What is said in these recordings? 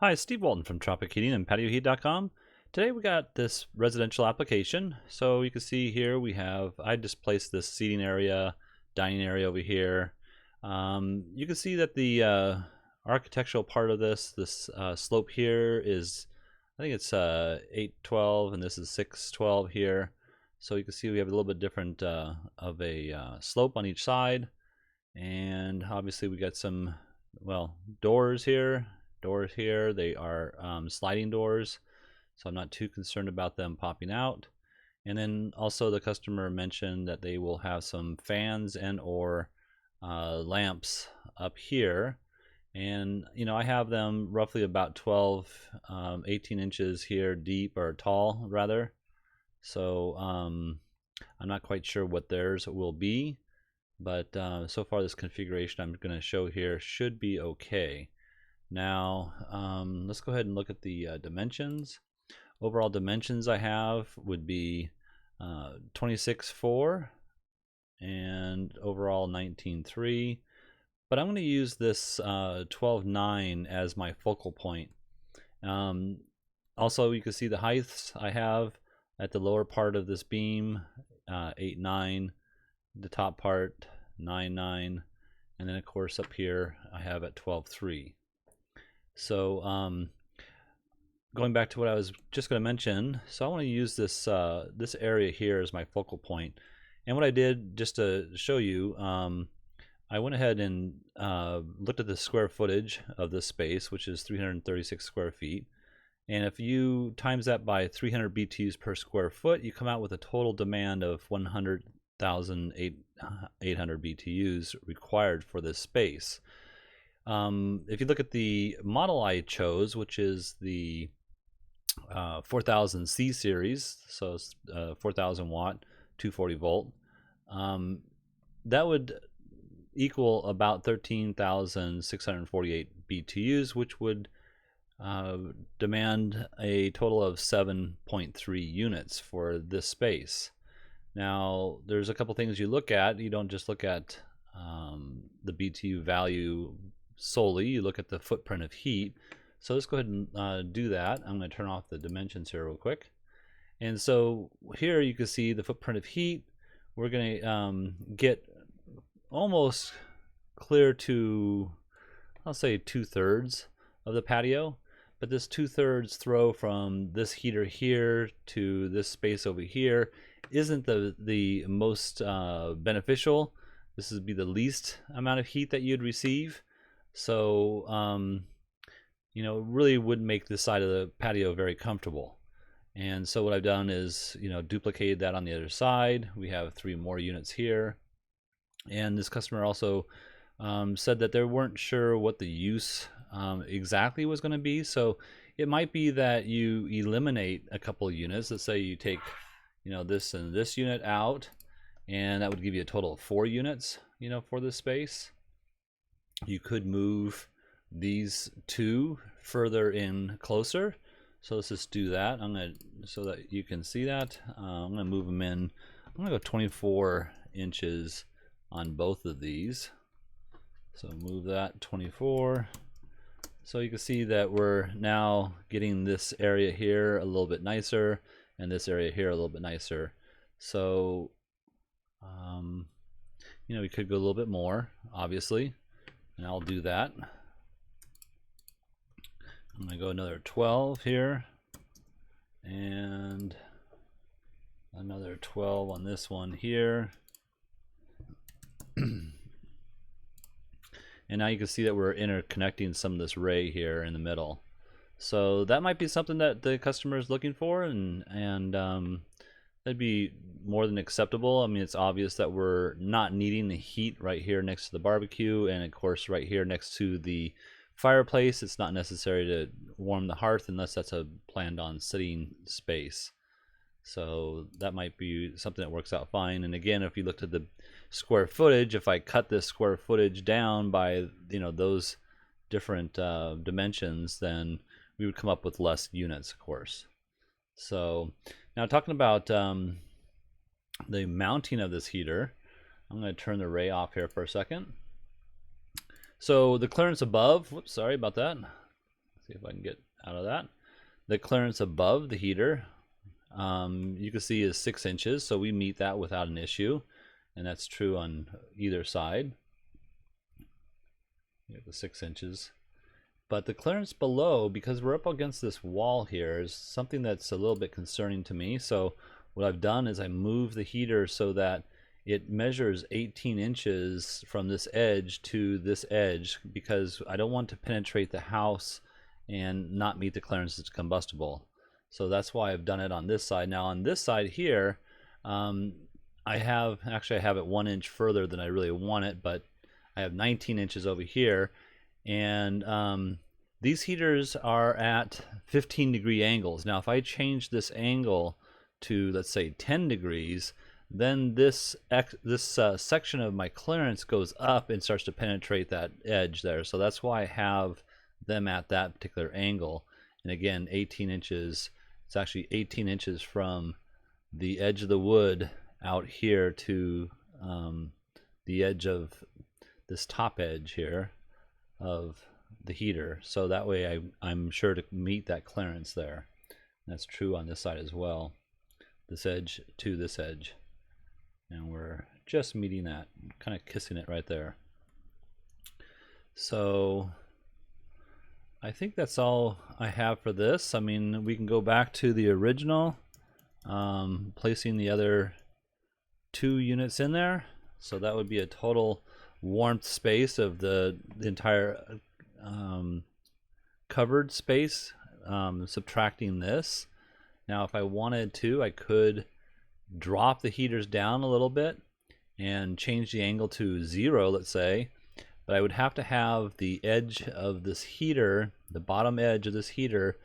Hi, Steve Walton from Tropic Heating and PatioHeat.com. Today we got this residential application. So you can see here I just placed this seating area, dining area over here. You can see that the architectural part of this slope here is, I think it's 812 and this is 612 here. So you can see we have a little bit different of a slope on each side. And obviously we got some, well, doors here. They are sliding doors, so I'm not too concerned about them popping out. And then also the customer mentioned that they will have some fans and or lamps up here, and I have them roughly about 18 inches here deep, or tall rather. So I'm not quite sure what theirs will be, but so far this configuration I'm going to show here should be okay. Now, let's go ahead and look at the dimensions. Overall dimensions I have would be 26.4 and overall 19.3. But I'm going to use this 12.9 as my focal point. Also, you can see the heights I have at the lower part of this beam, 8.9, the top part 9.9, and then of course up here I have at 12.3. So going back to what I was just going to mention, so I want to use this this area here as my focal point. And what I did, just to show you, I went ahead and looked at the square footage of this space, which is 336 square feet. And if you times that by 300 BTUs per square foot, you come out with a total demand of 100,800 BTUs required for this space. If you look at the model I chose, which is the 4000 C series, so it's 4000 watt, 240 volt, that would equal about 13,648 BTUs, which would demand a total of 7.3 units for this space. Now, there's a couple things you look at. You don't just look at the BTU value solely, you look at the footprint of heat. So let's go ahead and do that. I'm going to turn off the dimensions here real quick. And so here you can see the footprint of heat. We're going to get almost clear to, I'll say 2/3 of the patio. But this 2/3 throw from this heater here to this space over here isn't the most beneficial. This would be the least amount of heat that you'd receive. So, really would make this side of the patio very comfortable. And so what I've done is, duplicated that on the other side. We have 3 more units here. And this customer also said that they weren't sure what the use exactly was going to be. So it might be that you eliminate a couple of units. Let's say you take, this and this unit out, and that would give you a total of 4 units, for this space. You could move these 2 further in closer. So let's just do that. So that you can see that. I'm gonna move them in. I'm gonna go 24 inches on both of these. So move that 24. So you can see that we're now getting this area here a little bit nicer, and this area here a little bit nicer. So, we could go a little bit more, obviously. And I'll do that. I'm going to go another 12 here, and another 12 on this one here. And now you can see that we're interconnecting some of this ray here in the middle. So that might be something that the customer is looking for, and that'd be more than acceptable. I mean, it's obvious that we're not needing the heat right here next to the barbecue, and of course right here next to the fireplace. It's not necessary to warm the hearth unless that's a planned on sitting space. So that might be something that works out fine. And again, if you looked at the square footage, if I cut this square footage down by those different dimensions, then we would come up with less units, of course. So now talking about the mounting of this heater, I'm going to turn the ray off here for a second. So the clearance above, whoops, sorry about that. See if I can get out of that. The clearance above the heater, you can see is 6 inches, so we meet that without an issue, and that's true on either side. You have the 6 inches. But the clearance below, because we're up against this wall here, is something that's a little bit concerning to me. So what I've done is I moved the heater so that it measures 18 inches from this edge to this edge, because I don't want to penetrate the house and not meet the clearance that's combustible. So that's why I've done it on this side. Now on this side here, I have it 1 inch further than I really want it, but I have 19 inches over here, and these heaters are at 15-degree angles. Now if I change this angle to, let's say, 10 degrees, then this section of my clearance goes up and starts to penetrate that edge there. So that's why I have them at that particular angle. And again, 18 inches, it's actually 18 inches from the edge of the wood out here to the edge of this top edge here of the heater. So that way I'm sure to meet that clearance there. And that's true on this side as well. This edge to this edge. And we're just meeting that, kind of kissing it right there. So I think that's all I have for this. I mean, we can go back to the original, placing the other 2 units in there. So that would be a total warmth space of the entire covered space, subtracting this. Now if I wanted to, I could drop the heaters down a little bit and change the angle to 0, let's say, but I would have to have the edge of this heater, the bottom edge of this heater,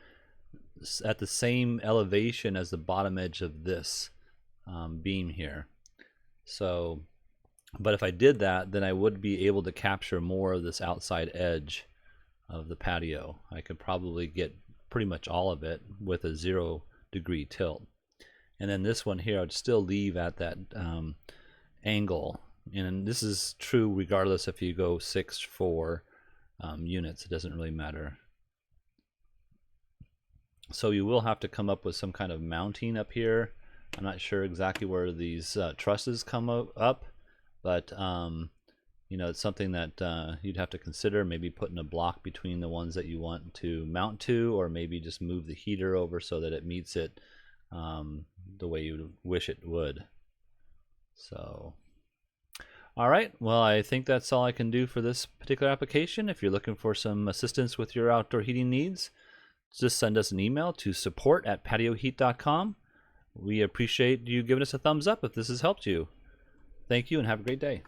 at the same elevation as the bottom edge of this beam here. So, but if I did that, then I would be able to capture more of this outside edge of the patio. I could probably get pretty much all of it with a 0-degree tilt. And then this one here I'd still leave at that angle. And this is true regardless if you go 6-4 units. It doesn't really matter. So you will have to come up with some kind of mounting up here. I'm not sure exactly where these trusses come up, but you know, it's something that you'd have to consider, maybe putting a block between the ones that you want to mount to, or maybe just move the heater over so that it meets it the way you wish it would. So, all right, well, I think that's all I can do for this particular application. If you're looking for some assistance with your outdoor heating needs, just send us an email to support@patioheat.com. We appreciate you giving us a thumbs up if this has helped you. Thank you and have a great day.